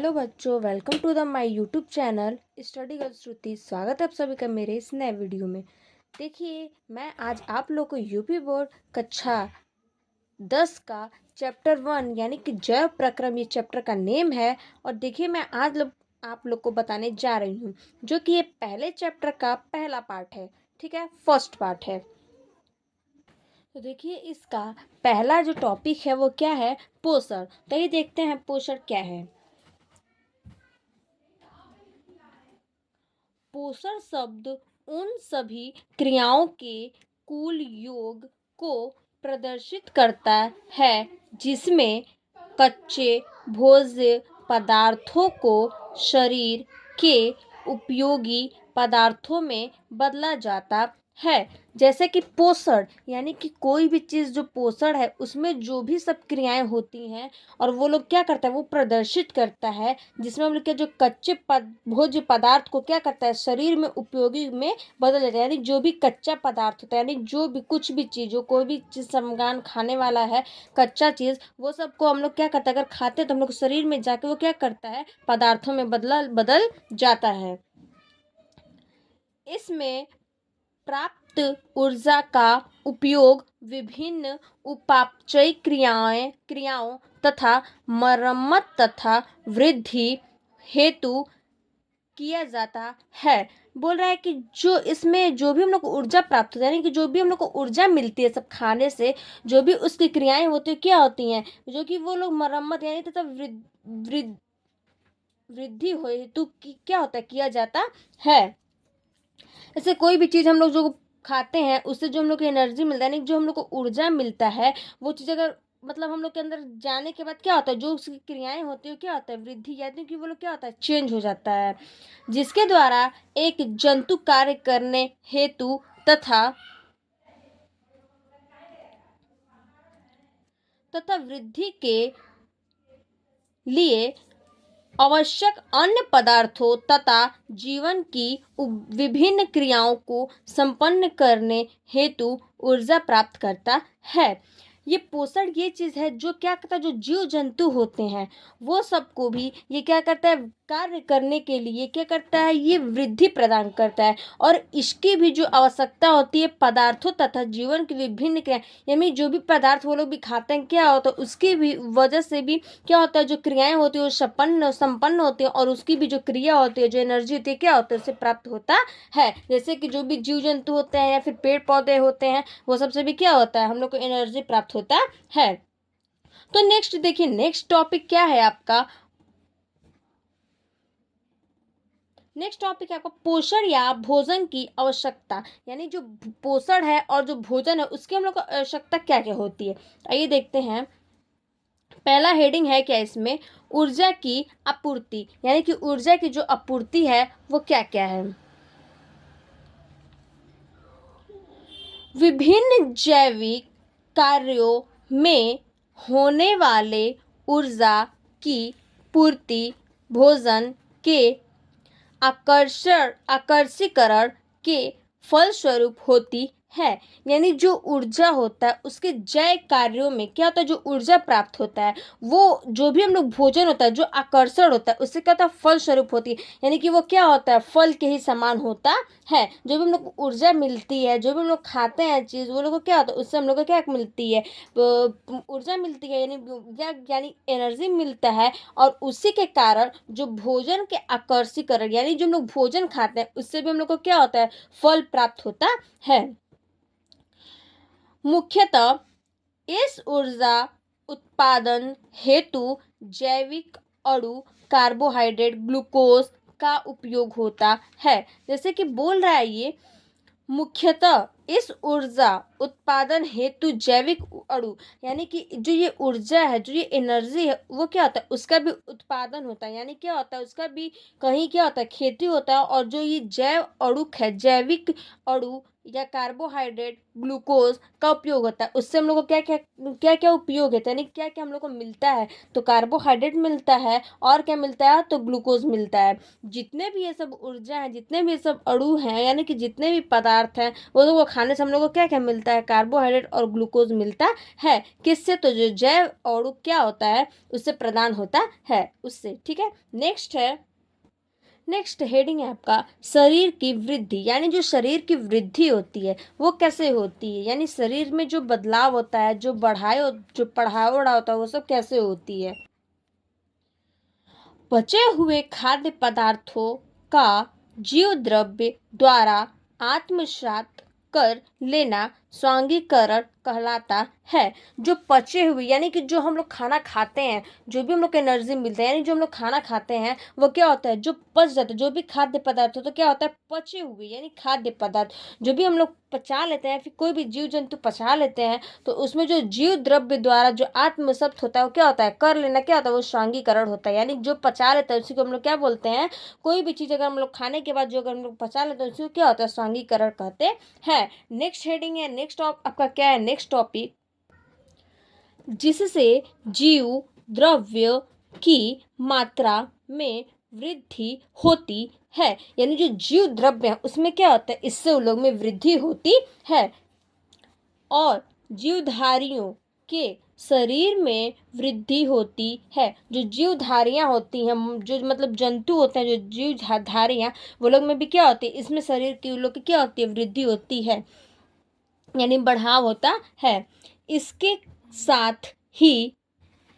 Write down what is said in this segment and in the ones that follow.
Hello बच्चों, welcome to the my YouTube channel study girl Shruti. स्वागत है आप सभी का मेरे इस नए वीडियो में। देखिए, मैं आज आप लोग को यूपी बोर्ड कक्षा 10 का चैप्टर 1 यानी कि जैव प्रक्रम, ये चैप्टर का नेम है। और देखिए, मैं आज आप लोग को बताने जा रही हूँ जो कि ये पहले चैप्टर का पहला पार्ट है। ठीक है, फर्स्ट पार्ट है। तो देखिए, इसका पहला जो टॉपिक है वो क्या है? पोषण। तो ये देखते हैं पोषण क्या है। पोषण शब्द उन सभी क्रियाओं के कुल योग को प्रदर्शित करता है जिसमें कच्चे भोज्य पदार्थों को शरीर के उपयोगी पदार्थों में बदला जाता है। जैसे कि पोषण यानी कि कोई भी चीज़ जो पोषण है उसमें जो भी सब क्रियाएं होती हैं और वो लोग क्या करता है, वो प्रदर्शित करता है जिसमें हम लोग के जो कच्चे भोज्य पदार्थ को क्या करता है, शरीर में उपयोगी में बदल देता है। यानी जो भी कच्चा पदार्थ होता है, यानी जो भी कुछ भी चीज़, जो कोई भी चीज़ समगान खाने वाला है, कच्चा चीज़, वो सबको हम लोग क्या करता है, अगर खाते हैं तो हम लोग शरीर में जाके वो क्या करता है, पदार्थों में बदल जाता है। इसमें प्राप्त ऊर्जा का उपयोग विभिन्न उपापचय क्रियाओं तथा मरम्मत तथा वृद्धि हेतु किया जाता है। बोल रहा है कि जो इसमें जो भी हम लोग को ऊर्जा प्राप्त होती है, यानी कि जो भी हम लोग को ऊर्जा मिलती है सब खाने से, जो भी उसकी क्रियाएं होती है क्या होती हैं, जो कि वो लोग मरम्मत यानी तथा वृद्धि हो हेतु क्या होता है, किया जाता है। जैसे कोई भी चीज़ हम लोग जो खाते हैं उससे जो हम लोग को एनर्जी मिलता है, यानी जो हम लोग को ऊर्जा मिलता है, वो चीज़ अगर मतलब हम लोग के अंदर जाने के बाद क्या होता है, जो उसकी क्रियाएं होती है क्या होता है, वृद्धि, यानी कि वो लोग क्या होता है, चेंज हो जाता है, जिसके द्वारा एक जंतु कार्य करने हेतु तथा वृद्धि के लिए आवश्यक अन्य पदार्थों तथा जीवन की विभिन्न क्रियाओं को संपन्न करने हेतु ऊर्जा प्राप्त करता है। ये पोषण ये चीज़ है जो क्या करता है, जो जीव जंतु होते हैं वो सबको भी ये क्या करता है, कार्य करने के लिए क्या करता है, ये वृद्धि प्रदान करता है। और इसकी भी जो आवश्यकता होती है पदार्थों तथा जीवन की विभिन्न क्रिया, यानी जो भी पदार्थ वो लोग भी खाते हैं क्या होता है, उसकी भी वजह से भी क्या होता है, जो क्रियाएं होती है वो संपन्न होती है और उसकी भी जो क्रिया होती है, जो एनर्जी होती है क्या होता है, उससे प्राप्त होता है। जैसे कि जो भी जीव जंतु होते हैं या फिर पेड़ पौधे होते हैं, वो सबसे भी क्या होता है, हम लोग को एनर्जी प्राप्त होता है। तो नेक्स्ट देखिए, नेक्स्ट टॉपिक क्या है आपका? नेक्स्ट टॉपिक है आपका पोषण या भोजन की आवश्यकता। यानी जो पोषण है और जो भोजन है उसकी हम लोग को आवश्यकता क्या क्या होती है, आइए देखते हैं। पहला हेडिंग है क्या इसमें, ऊर्जा की आपूर्ति, यानी कि ऊर्जा की जो आपूर्ति है वो क्या क्या है। विभिन्न जैविक कार्यों में होने वाले ऊर्जा की पूर्ति भोजन के आकर्षीकरण के फलस्वरूप होती है। यानी जो ऊर्जा होता है उसके जय कार्यों में क्या होता है, जो ऊर्जा प्राप्त होता है, वो जो भी हम लोग भोजन होता है, जो आकर्षण होता है उससे क्या होता है, फलस्वरूप होती है। यानी कि वो क्या होता है, फल के ही समान होता है। जो भी हम लोग को ऊर्जा मिलती है, जो भी हम लोग खाते हैं चीज़, वो लोग को क्या होता है, उससे हम लोग को क्या मिलती है, ऊर्जा मिलती है, यानी एनर्जी मिलता है। और उसी के कारण जो भोजन के आकर्षीकरण, यानी जो हम लोग भोजन खाते हैं उससे भी हम लोग को क्या होता है, फल प्राप्त होता है। मुख्यतः इस ऊर्जा उत्पादन हेतु जैविक अणु कार्बोहाइड्रेट ग्लूकोज का उपयोग होता है। जैसे कि बोल रहा है ये, मुख्यतः इस ऊर्जा उत्पादन हेतु जैविक अणु, यानी कि जो ये ऊर्जा है, जो ये एनर्जी है, वो क्या होता है, उसका भी उत्पादन होता है। यानी क्या होता है, उसका भी कहीं क्या होता है, खेती होता है। और जो ये जैव अणु है, जैविक अणु या कार्बोहाइड्रेट, ग्लूकोज का उपयोग होता है। उससे हम लोग को क्या क्या उपयोग है, यानी क्या क्या हम लोग को मिलता है। तो कार्बोहाइड्रेट मिलता है, और क्या मिलता है, तो ग्लूकोज मिलता है। जितने भी ये सब ऊर्जा हैं, जितने भी ये सब अणु हैं, यानी कि जितने भी पदार्थ हैं, वो लोग को खाने से हम लोग को क्या क्या मिलता है, कार्बोहाइड्रेट और ग्लूकोज मिलता है। किससे, तो जो जैव अणु क्या होता है, उससे प्रदान होता है, उससे। ठीक है, नेक्स्ट हेडिंग है आपका शरीर की वृद्धि, यानी जो शरीर की वृद्धि होती है वो कैसे होती है, यानी शरीर में जो बदलाव होता है, जो बढ़ावड़ा होता है, वो सब कैसे होती है। बचे हुए खाद्य पदार्थों का जीव द्रव्य द्वारा आत्मसात कर लेना स्वांगीकरण कहलाता है। जो पचे हुए, यानी कि जो हम लोग खाना खाते हैं, जो भी हम लोग को एनर्जी मिलता है, यानी जो हम लोग खाना खाते हैं वो क्या होता है, जो पच जाता है, जो भी खाद्य पदार्थ हो तो क्या होता है, पचे हुए, यानी खाद्य पदार्थ जो भी हम लोग पचा लेते हैं, फिर कोई भी जीव जंतु पचा लेते हैं, तो उसमें जो जीव द्रव्य द्वारा जो आत्मसात होता है वो क्या होता है, कर लेना क्या होता है, वो स्वांगीकरण होता है। यानी जो पचा लेता है उसी को हम लोग क्या बोलते हैं, कोई भी चीज़ अगर हम लोग खाने के बाद जो अगर हम लोग पचा लेते हैं उसी को क्या होता है, स्वांगीकरण कहते हैं। नेक्स्ट हेडिंग है, आपका क्या है, नेक्स्ट टॉपिक, जिससे जीव द्रव्य की मात्रा में वृद्धि होती है। यानी जो जीव द्रव्य है उसमें क्या होता है, इससे उन लोग में वृद्धि होती है। और जीवधारियों के शरीर में वृद्धि होती है। जो जीवधारियां होती हैं, जो मतलब जंतु होते हैं, जो जीवधारियां, वो लोग में भी क्या होती है, इसमें शरीर की उन लोग की क्या होती है, वृद्धि होती है, यानी बढ़ाव होता है। इसके साथ ही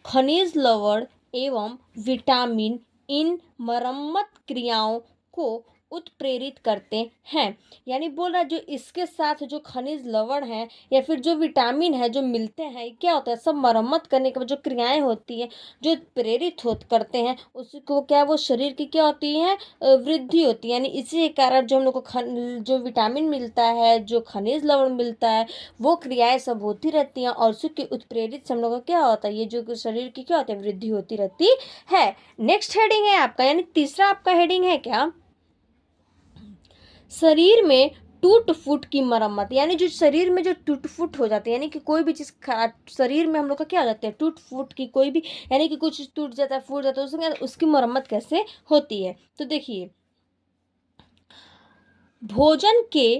खनिज लवण एवं विटामिन इन मरम्मत क्रियाओं को उत्प्रेरित करते हैं। यानी बोल रहा है जो इसके साथ जो खनिज लवण है या फिर जो विटामिन है जो मिलते हैं, क्या होता है, सब मरम्मत करने के बाद जो क्रियाएं होती हैं, जो प्रेरित हो करते हैं, उसको क्या, वो शरीर की क्या होती है, वृद्धि होती है। यानी इसी के कारण जो हम लोग को जो विटामिन मिलता है, जो खनिज लवण मिलता है, वो क्रियाएं सब होती रहती हैं, और उसी के उत्प्रेरित से हम लोग का क्या होता है, ये जो शरीर की क्या होता है, वृद्धि होती रहती है। नेक्स्ट हेडिंग है आपका, यानी तीसरा आपका हेडिंग है क्या, शरीर में टूट फूट की मरम्मत। यानी जो शरीर में जो टूट फूट हो जाती है, यानी कि कोई भी चीज़ शरीर में हम लोग का क्या हो जाता है, टूट फूट की कोई भी, यानी कि कुछ टूट जाता है, फूट जाता है, उसकी मरम्मत कैसे होती है। तो देखिए, भोजन के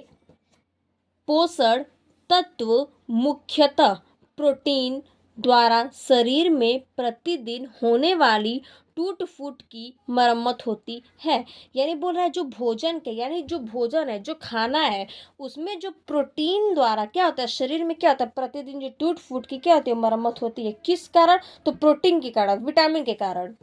पोषण तत्व मुख्यतः प्रोटीन द्वारा शरीर में प्रतिदिन होने वाली टूट फूट की मरम्मत होती है। यानी बोल रहा है जो भोजन के, यानी जो भोजन है, जो खाना है, उसमें जो प्रोटीन द्वारा क्या होता है, शरीर में क्या होता है, प्रतिदिन जो टूट फूट की क्या होती है, मरम्मत होती है। किस कारण, तो प्रोटीन के कारण, विटामिन के कारण।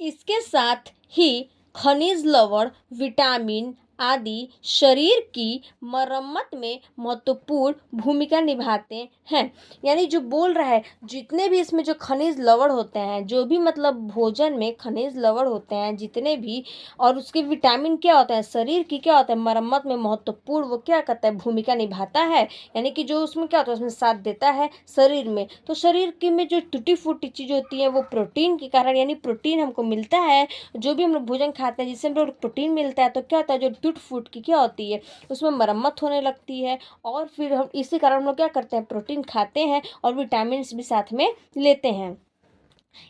इसके साथ ही खनिज लवण, विटामिन आदि शरीर की मरम्मत में महत्वपूर्ण भूमिका निभाते हैं। यानी जो बोल रहा है, जितने भी इसमें जो खनिज लवण होते हैं, जो भी मतलब भोजन में खनिज लवण होते हैं जितने भी, और उसके विटामिन क्या होता है, शरीर की क्या होता है, मरम्मत में महत्वपूर्ण वो क्या करता है, भूमिका निभाता है। यानी कि जो उसमें क्या होता है, उसमें साथ देता है शरीर में। तो शरीर की में जो टूटी फूटी चीज़ होती है वो प्रोटीन के कारण, यानी प्रोटीन हमको मिलता है, जो भी हम लोग भोजन खाते हैं जिससे हम लोग प्रोटीन मिलता है, तो क्या होता है, जो टूट फूट की क्या होती है, उसमें मरम्मत होने लगती है, और फिर हम इसी कारण हम लोग क्या करते हैं, प्रोटीन खाते हैं और विटामिन भी साथ में लेते हैं।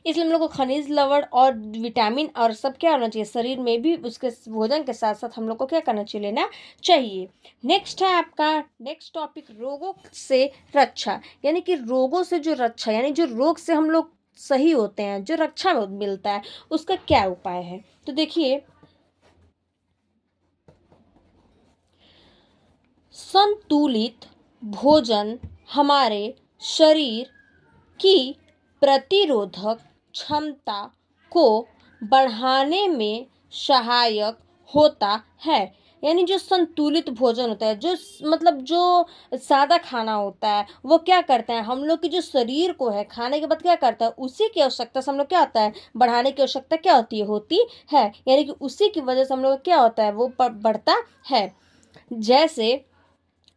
इसलिए हम लोग को खनिज लवण और विटामिन और सब क्या होना चाहिए, शरीर में भी उसके भोजन के साथ साथ हम लोग को क्या करना चाहिए, लेना चाहिए। नेक्स्ट है आपका, नेक्स्ट टॉपिक, रोगों से रक्षा। यानी कि रोगों से जो रक्षा, यानी जो रोग से हम लोग सही होते हैं, जो रक्षा मिलता है, उसका क्या उपाय है। तो देखिए, संतुलित भोजन हमारे शरीर की प्रतिरोधक क्षमता को बढ़ाने में सहायक होता है। यानी जो संतुलित भोजन होता है, जो मतलब जो सादा खाना होता है, वो क्या करता है, हम लोग के जो शरीर को है खाने के बाद क्या करता है, उसी की आवश्यकता से हम लोग क्या होता है, बढ़ाने की आवश्यकता क्या होती है। यानी कि उसी की वजह से हम लोग क्या होता है, वो बढ़ता है। जैसे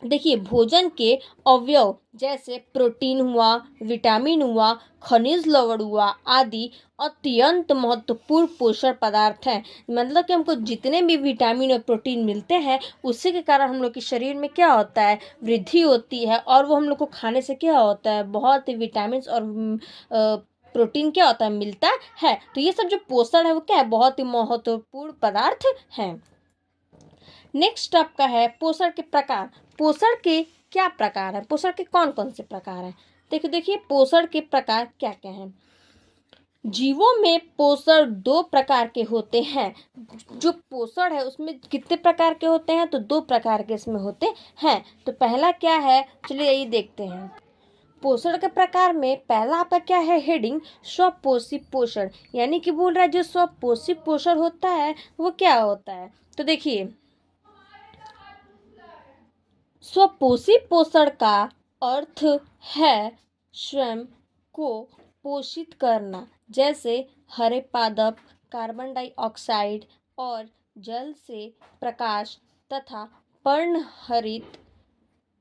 देखिए, भोजन के अवयव जैसे प्रोटीन हुआ, विटामिन हुआ, खनिज लवण हुआ आदि अत्यंत महत्वपूर्ण पोषण पदार्थ हैं। मतलब कि हमको जितने भी विटामिन और प्रोटीन मिलते हैं, उसी के कारण हम लोग के शरीर में क्या होता है, वृद्धि होती है, और वो हम लोग को खाने से क्या होता है, बहुत ही विटामिन और प्रोटीन क्या होता है, मिलता है। तो ये सब जो पोषण है वो क्या है, बहुत ही महत्वपूर्ण पदार्थ हैं। नेक्स्ट आपका है पोषण के प्रकार। पोषण के क्या प्रकार है, पोषण के कौन कौन से प्रकार हैं? देखिए पोषण के प्रकार क्या क्या हैं। जीवों में पोषण दो प्रकार के होते हैं। जो पोषण है उसमें कितने प्रकार के होते हैं, तो दो प्रकार के इसमें होते हैं। तो पहला क्या है, चलिए यही देखते हैं। पोषण के प्रकार में पहला आपका क्या है हेडिंग, स्वपोषी पोषण। यानी कि बोल रहा है जो स्वपोषी पोषण होता है वो क्या होता है। तो देखिए, स्वपोषी पोषण का अर्थ है स्वयं को पोषित करना, जैसे हरे पादप, कार्बन डाइऑक्साइड और जल से प्रकाश तथा पर्णहरित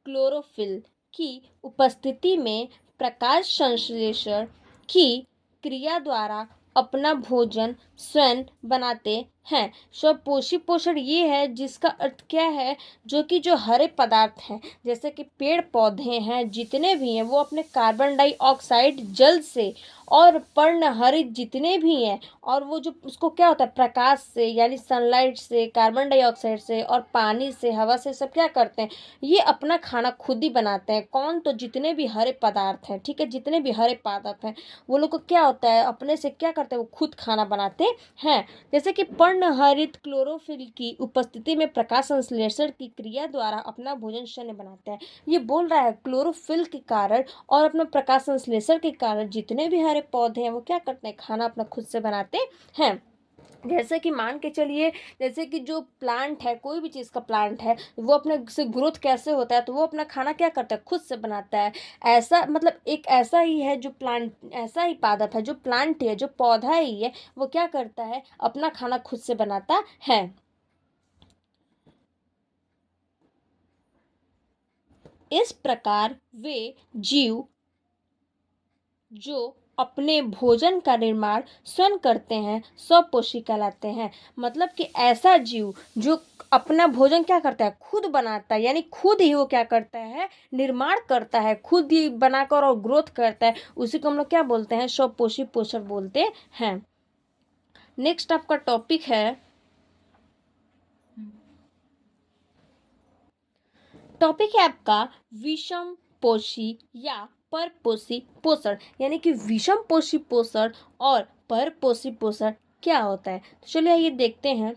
क्लोरोफिल की उपस्थिति में प्रकाश संश्लेषण की क्रिया द्वारा अपना भोजन स्वयं बनाते हैं। स्वपोषी पोषण ये है जिसका अर्थ क्या है, जो कि जो हरे पदार्थ हैं जैसे कि पेड़ पौधे हैं जितने भी हैं, वो अपने कार्बन डाइऑक्साइड जल से और पर्णहरित जितने भी हैं, और वो जो उसको क्या होता है, प्रकाश से यानी सनलाइट से, कार्बन डाइऑक्साइड से और पानी से, हवा से, सब क्या करते हैं, ये अपना खाना खुद ही बनाते हैं। कौन, तो जितने भी हरे पदार्थ हैं, ठीक है, जितने भी हरे पदार्थ हैं वो लोग को क्या होता है, अपने से क्या करते हैं, वो खुद खाना बनाते हैं। जैसे कि पर्णहरित क्लोरोफिल की उपस्थिति में प्रकाश संश्लेषण की क्रिया द्वारा अपना भोजन स्वयं बनाते हैं। ये बोल रहा है क्लोरोफिल के कारण और अपना प्रकाश संश्लेषण के कारण जितने भी हरे पौधे हैं वो क्या करते हैं, खाना अपना खुद से बनाते हैं। जैसे कि मान के चलिए, जैसे कि जो प्लांट है, कोई भी चीज़ का प्लांट है, वो अपने से ग्रोथ कैसे होता है, तो वो अपना खाना क्या करता है, खुद से बनाता है। ऐसा मतलब एक ऐसा ही है जो प्लांट, ऐसा ही पादप है, जो प्लांट है, जो पौधा ही है, वो क्या करता है, अपना खाना खुद से बनाता है। इस प्रकार वे जीव जो अपने भोजन का निर्माण स्वयं करते हैं स्वपोषी कहलाते हैं। मतलब कि ऐसा जीव जो अपना भोजन क्या करता है, खुद बनाता है, यानी खुद ही वो क्या करता है, निर्माण करता है, खुद ही बनाकर और ग्रोथ करता है, उसी को हम लोग क्या बोलते हैं, स्वपोषी पोषण बोलते हैं। नेक्स्ट आपका टॉपिक है, आपका विषम पोषी या परपोषी पोषण। यानी कि विषम पोषी पोषण और परपोषी पोषण क्या होता है, तो चलिए ये देखते हैं।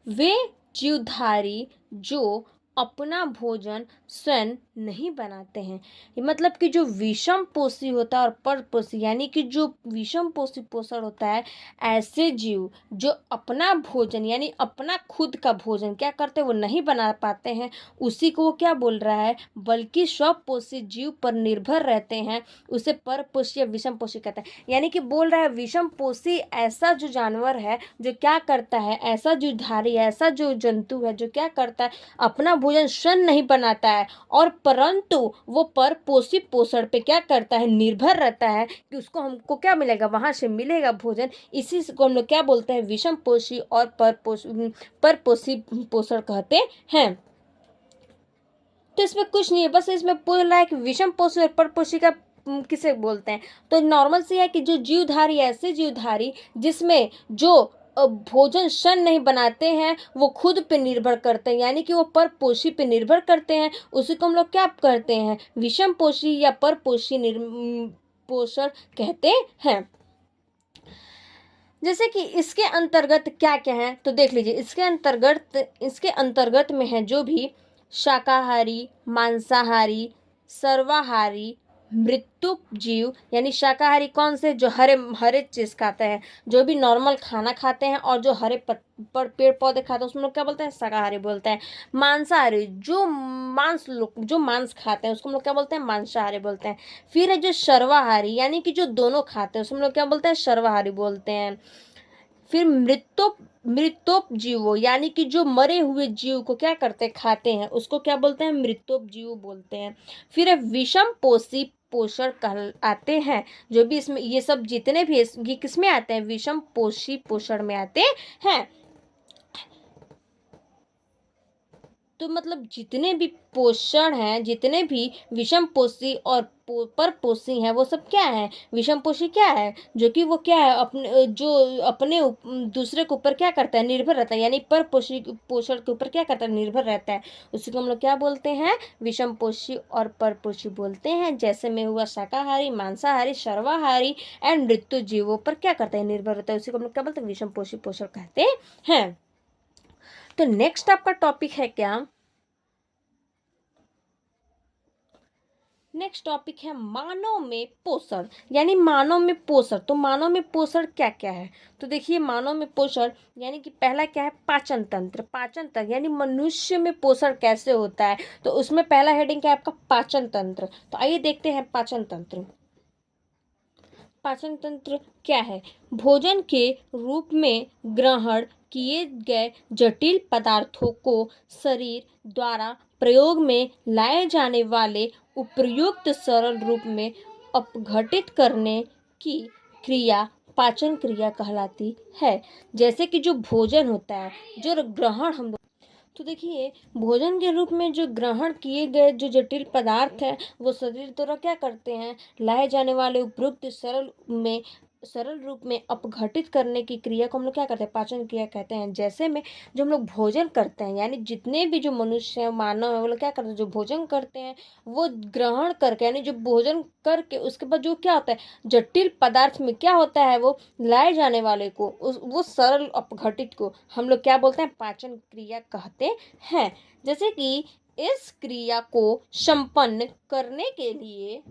वे जीवधारी जो अपना भोजन स्वयं नहीं बनाते हैं। ये मतलब कि जो विषम पोषी होता है और परपोषी, यानी कि जो विषम पोषी पोषण होता है, ऐसे जीव जो अपना भोजन यानी अपना खुद का भोजन क्या करते हैं, वो नहीं बना पाते हैं, उसी को वो क्या बोल रहा है, बल्कि स्वपोषी जीव पर निर्भर रहते हैं, उसे परपोषी या विषम पोषी कहते हैं। यानी कि बोल रहा है विषम पोषी ऐसा जो जानवर है जो क्या करता है, ऐसा जो धारी, ऐसा जो जंतु है जो क्या करता है, अपना भोजन स्वयं नहीं बनाता है, और परंतु वो परपोषी पोषण पे क्या करता है, निर्भर रहता है कि उसको हमको क्या मिलेगा, वहां से मिलेगा भोजन। इसी को हम लोग क्या बोलते हैं, विषम पोषी और परपोषी पोषण कहते हैं। तो इसमें कुछ नहीं है, बस इसमें बोल रहा है कि विषम पोषी और परपोषी का किसे बोलते हैं। तो नॉर्मल सी है कि जो जीवधारी, ऐसे जीवधारी जिसमें जो भोजन स्वयं नहीं बनाते हैं, वो खुद पे निर्भर करते हैं, यानी कि वो परपोषी पे निर्भर करते हैं, उसी को हम लोग क्या करते हैं, विषम पोषी या परपोषी पोषण कहते हैं। जैसे कि इसके अंतर्गत क्या क्या है, तो देख लीजिए, इसके अंतर्गत में है जो भी शाकाहारी, मांसाहारी, सर्वाहारी, मृत्यु जीव। यानी शाकाहारी कौन से, जो हरे हरे चीज खाते हैं, जो भी नॉर्मल खाना खाते हैं, और जो हरे पेड़ पौधे खाते हैं उसमें लोग क्या बोलते हैं, शाकाहारी बोलते हैं। मांसाहारी जो मांस खाते हैं उसको हम लोग क्या बोलते हैं, मांसाहारी बोलते हैं। फिर है जो सर्वाहारी, यानी कि जो दोनों खाते हैं उसमें लोग क्या बोलते हैं, सर्वाहारी बोलते हैं। फिर मृतोपजीवो यानी कि जो मरे हुए जीव को क्या करते हैं, खाते हैं, उसको क्या बोलते हैं, मृतोपजीव बोलते हैं। फिर है विषम पोषी पोषण कहलाते हैं। जो भी इसमें ये सब जितने भी ये किस में आते हैं, विषम पोषी पोषण में आते हैं। तो मतलब जितने भी पोषण हैं, जितने भी विषम पोषी और पर पोषी हैं, वो सब क्या है, विषम पोषी क्या है, जो कि वो क्या है, अपने जो अपने दूसरे के ऊपर क्या करता है, निर्भर रहता है, यानी पर पोषी पोषण के ऊपर क्या करता है, निर्भर रहता है। उसी को हम लोग क्या बोलते हैं, विषम पोषी और पर पोषी बोलते हैं। जैसे में हुआ शाकाहारी, मांसाहारी, सर्वाहारी एंड मृत्यु जीवों पर क्या करता है, निर्भर रहता है। उसी को हम लोग क्या बोलते हैं, विषम पोषी पोषण कहते हैं। तो नेक्स्ट आपका टॉपिक है क्या, नेक्स्ट टॉपिक है मानव में पोषण, यानी मानव में पोषण। तो मानव में पोषण क्या क्या है, तो देखिए मानव में पोषण यानी कि पहला क्या है, पाचन तंत्र। पाचन तंत्र यानी मनुष्य में पोषण कैसे होता है, तो उसमें पहला हेडिंग क्या है आपका, पाचन तंत्र। तो आइए देखते हैं पाचन तंत्र। पाचन तंत्र क्या है, भोजन के रूप में ग्रहण किए गए जटिल पदार्थों को शरीर द्वारा प्रयोग में लाए जाने वाले उपयुक्त सरल रूप में अपघटित करने की क्रिया पाचन क्रिया कहलाती है। जैसे कि जो भोजन होता है, जो ग्रहण हम, तो देखिए भोजन के रूप में जो ग्रहण किए गए जो जटिल पदार्थ हैं, वो शरीर द्वारा क्या करते हैं, लाए जाने वाले उपयुक्त सरल रूप में अपघटित करने की क्रिया को हम लोग क्या करते हैं, पाचन क्रिया कहते हैं। जैसे में जो हम लोग भोजन करते हैं, यानी जितने भी जो मनुष्य हैं, मानव है, वो लोग क्या करते हैं, जो भोजन करते हैं वो ग्रहण करके, यानी जो भोजन करके उसके बाद जो क्या होता है, जटिल पदार्थ में क्या होता है, वो लाए जाने वाले को वो सरल अपघटित को हम लोग क्या बोलते हैं, पाचन क्रिया कहते हैं। जैसे कि इस क्रिया को संपन्न करने के लिए,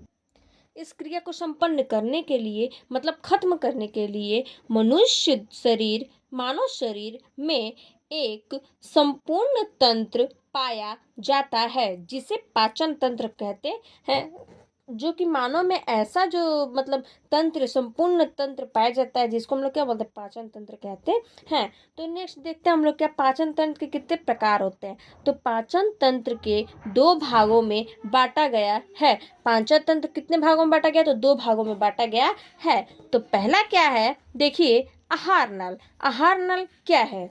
इस क्रिया को संपन्न करने के लिए मतलब खत्म करने के लिए मनुष्य शरीर, मानव शरीर में एक संपूर्ण तंत्र पाया जाता है जिसे पाचन तंत्र कहते हैं। जो कि मानव में ऐसा जो मतलब तंत्र, संपूर्ण तंत्र पाया जाता है जिसको हम लोग क्या बोलते हैं, पाचन तंत्र कहते हैं। तो नेक्स्ट देखते हैं हम लोग क्या पाचन तंत्र के कितने प्रकार होते हैं। तो पाचन तंत्र के दो भागों में बांटा गया है। पाचन तंत्र कितने भागों में बांटा गया, तो दो भागों में बांटा गया है। तो पहला क्या है, देखिए आहार नल। आहार नल क्या है,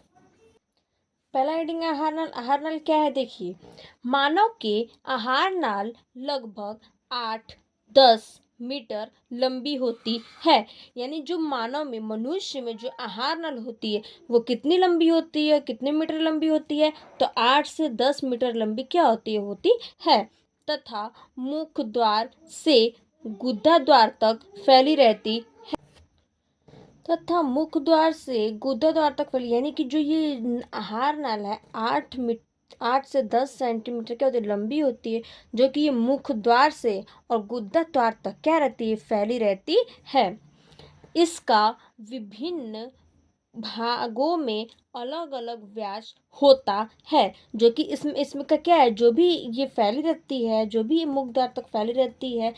पहला हेडिंग है आहार नल। आहार नल क्या है, देखिए मानव के आहार नाल लगभग 8-10 मीटर लंबी होती है। यानी जो मानव में, मनुष्य में जो आहार नल होती है वो कितनी लंबी होती है, कितने मीटर लंबी होती है, तो 8 से 10 मीटर लंबी क्या होती है। तथा मुख द्वार से गुदा द्वार तक फैली रहती, तथा मुख द्वार से गुदा द्वार तक फैली, यानी कि जो ये आहार नाल है 8 से 10 सेंटीमीटर क्या होती है, लंबी होती है। जो कि ये मुख द्वार से और गुदा द्वार तक क्या रहती है, फैली रहती है। इसका विभिन्न भागों में अलग अलग व्यास होता है। जो कि इसमें इसमें का क्या है, जो भी ये फैली रहती है, जो भी मुख द्वार तक फैली रहती है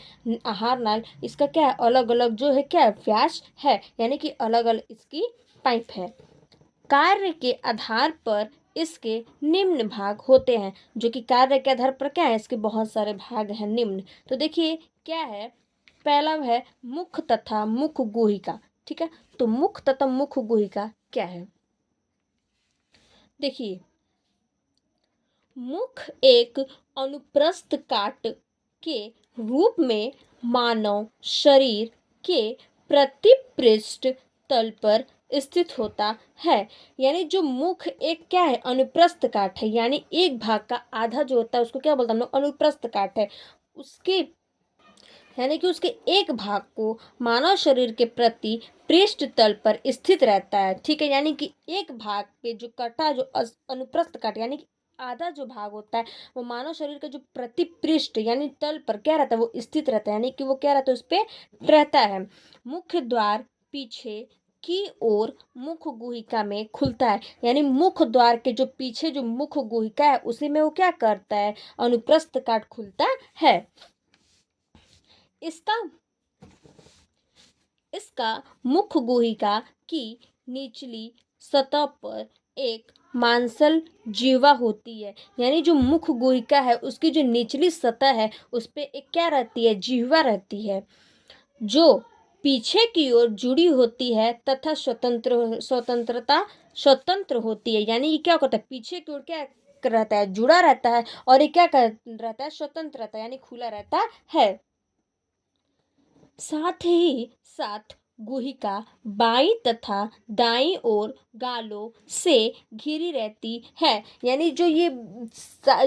आहार नाल, इसका क्या है, अलग अलग जो है क्या है, व्यास है, यानी कि अलग अलग इसकी पाइप है। कार्य के आधार पर इसके निम्न भाग होते हैं। जो कि कार्य के आधार पर क्या है, इसके बहुत सारे भाग हैं निम्न। तो देखिए क्या है, पहला है मुख तथा मुख गुहिका। ठीक है, तो मुख तथा मुख गुहिका क्या है, देखिए मुख एक अनुप्रस्थ काट के रूप में मानव शरीर के प्रतिपृष्ठ तल पर स्थित होता है। यानी जो मुख एक क्या है, अनुप्रस्थ काट है, यानी एक भाग का आधा जो होता है उसको क्या बोलते हैं हम लोग, अनुप्रस्थ काट है। उसके यानी कि उसके एक भाग को मानव शरीर के प्रति पृष्ठ तल पर स्थित रहता है। ठीक है, यानी कि एक भाग पे जो कटा, जो अनुप्रस्थ काट यानी कि आधा जो भाग होता है वो मानव शरीर का जो प्रति पृष्ठ यानी तल पर क्या रहता है, वो स्थित रहता है, यानी कि वो क्या रहता है, उस पर रहता है। मुख्य द्वार पीछे की ओर मुख गुहिका में खुलता है। यानी मुख द्वार के जो पीछे जो मुख गुहिका है उसी में वो क्या करता है, अनुप्रस्थ काट खुलता है। इसका इसका मुख गुहिका की निचली सतह पर एक मांसल जीवा होती है, यानी जो मुख गुहिका है उसकी जो निचली सतह है उस पे एक क्या रहती है, जीवा रहती है, जो पीछे की ओर जुड़ी होती है तथा स्वतंत्र होती है। यानी ये क्या करता है, पीछे की ओर क्या रहता है, जुड़ा रहता है, और ये क्या कर रहता है, स्वतंत्र रहता है, यानी खुला रहता है। साथ ही साथ गुहिका बाईं तथा दाईं ओर गालों से घिरी रहती है। यानी जो ये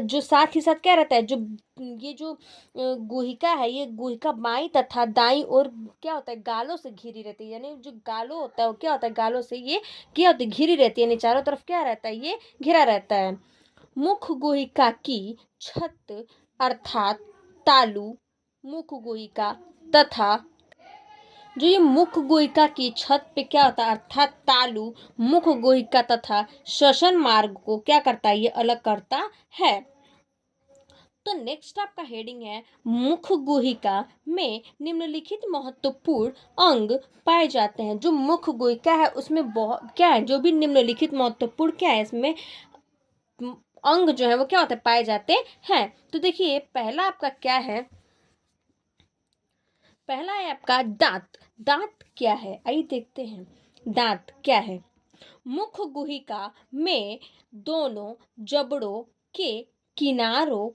जो साथ ही साथ क्या रहता है, जो ये जो गुहिका है, ये गुहिका बाईं तथा दाईं ओर क्या होता है, गालों से घिरी रहती है। यानी जो गालों होता है वो क्या होता है, गालों से ये क्या होती है, घिरी रहती है, यानी चारों तरफ क्या रहता है, ये घिरा रहता है। मुख गुहिका की छत अर्थात तालु, मुख गुहिका तथा जो ये मुख गुहिका की छत पे क्या होता है अर्थात तालु, मुख गुहिका तथा श्वसन मार्ग को क्या करता है, ये अलग करता है। तो नेक्स्ट आपका हेडिंग है, मुख गुहिका में निम्नलिखित महत्वपूर्ण अंग पाए जाते हैं। जो मुख गुहिका है उसमें बहुत क्या है, जो भी निम्नलिखित महत्वपूर्ण क्या है, इसमें अंग जो है वो क्या होता है, पाए जाते हैं। तो देखिए पहला आपका क्या है, पहला है आपका दांत। दांत क्या है, आइए देखते हैं दांत क्या है। मुख गुहिका में दोनों जबड़ों के किनारों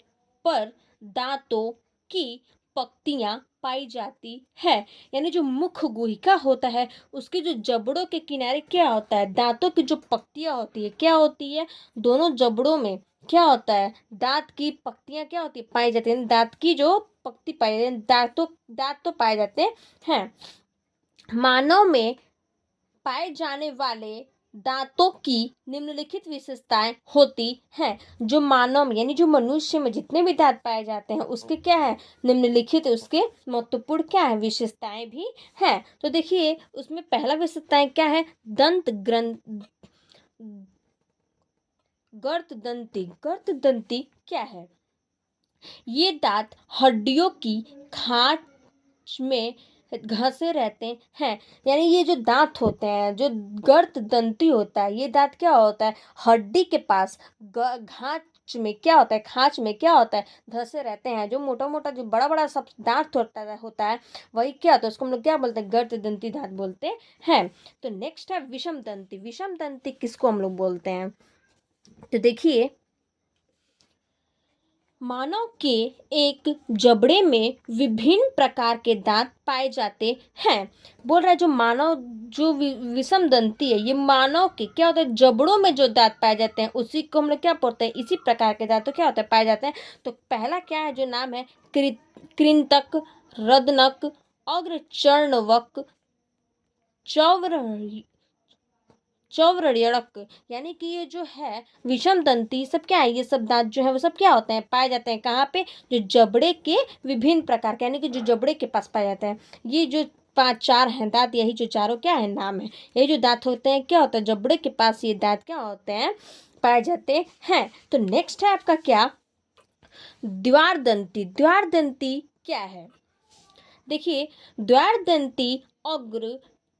पर दांतों की पंक्तियां पाई जाती है। यानी जो मुख गुहिका होता है उसके जो जबड़ों के किनारे क्या होता है, दांतों की जो पंक्तियां होती है, क्या होती है, दोनों जबड़ों में क्या होता है, दांत की पंक्तियां क्या होती है, पाई जाती है। दांत की जो पंक्ति पाई जाती है, दांत तो पाए जाते हैं। मानव में पाए जाने वाले दांतों की निम्नलिखित विशेषताएं होती हैं। जो मानव में यानी जो मनुष्य में जितने भी दांत पाए जाते हैं उसके क्या है, निम्नलिखित उसके महत्वपूर्ण क्या है, विशेषताएं भी हैं। तो देखिए उसमें पहला विशेषताएं क्या है, दंत ग्रंथ गर्तदंती क्या है, ये दांत हड्डियों की खांच में घसे रहते हैं। यानी ये जो दांत होते हैं, जो गर्त दंती होता है, ये दांत क्या होता है, हड्डी के पास घाच में क्या होता है, खांच में क्या होता है, धसे रहते हैं। जो मोटा मोटा जो बड़ा बड़ा सब दांत होता है वही क्या होता है, उसको हम लोग क्या बोलते हैं, गर्त दंती दांत बोलते हैं। तो नेक्स्ट है विषम दंती। विषम दंती किसको हम लोग बोलते हैं, तो देखिए मानव के एक जबड़े में विभिन्न प्रकार के दांत पाए जाते हैं। बोल रहा है जो मानव जो विषम दंती है, ये मानव के क्या होता है, जबड़ों में जो दांत पाए जाते हैं उसी को हम लोग क्या बोलते हैं, इसी प्रकार के दांत तो क्या होता है, पाए जाते हैं। तो पहला क्या है, जो नाम है कृंतक, रदनक, अग्रचर्णवक, चौवर चौवरयड़क। यानी कि ये जो है विषम दंती सब क्या है, ये सब दांत जो है वो सब क्या होते हैं, पाए जाते हैं कहाँ पे, जो जबड़े के विभिन्न प्रकार के, यानी कि जो जबड़े के पास पाए जाते हैं। ये जो 5-4 हैं दांत, यही जो चारों क्या है नाम है, यही जो दांत होते हैं क्या होता है, जबड़े के पास ये दांत क्या होते हैं, पाए जाते हैं। तो नेक्स्ट है आपका क्या, द्वार दंती। द्वार दंती क्या है, देखिए द्वार दंती अग्र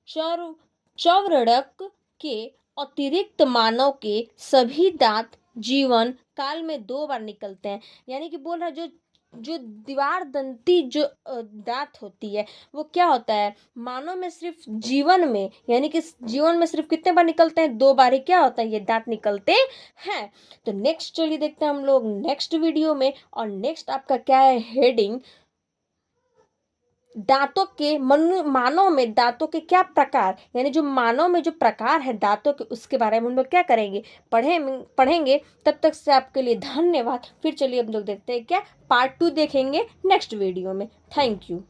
चौवरड़क के अतिरिक्त मानव के सभी दांत जीवन काल में 2 बार निकलते हैं। यानी कि बोल रहा है जो जो दीवार दंती जो दांत होती है वो क्या होता है, मानव में सिर्फ जीवन में, यानी कि जीवन में सिर्फ कितने बार निकलते हैं, 2 बार ही क्या होता है, ये दांत निकलते हैं। तो नेक्स्ट चलिए देखते हैं हम लोग नेक्स्ट वीडियो में। और नेक्स्ट आपका क्या है हेडिंग, दांतों के मानव में दांतों के क्या प्रकार, यानी जो मानव में जो प्रकार है दांतों के उसके बारे में हम लोग क्या करेंगे, पढ़ेंगे। तब तक से आपके लिए धन्यवाद। फिर चलिए हम लोग देखते हैं क्या पार्ट 2 देखेंगे नेक्स्ट वीडियो में। Thank you.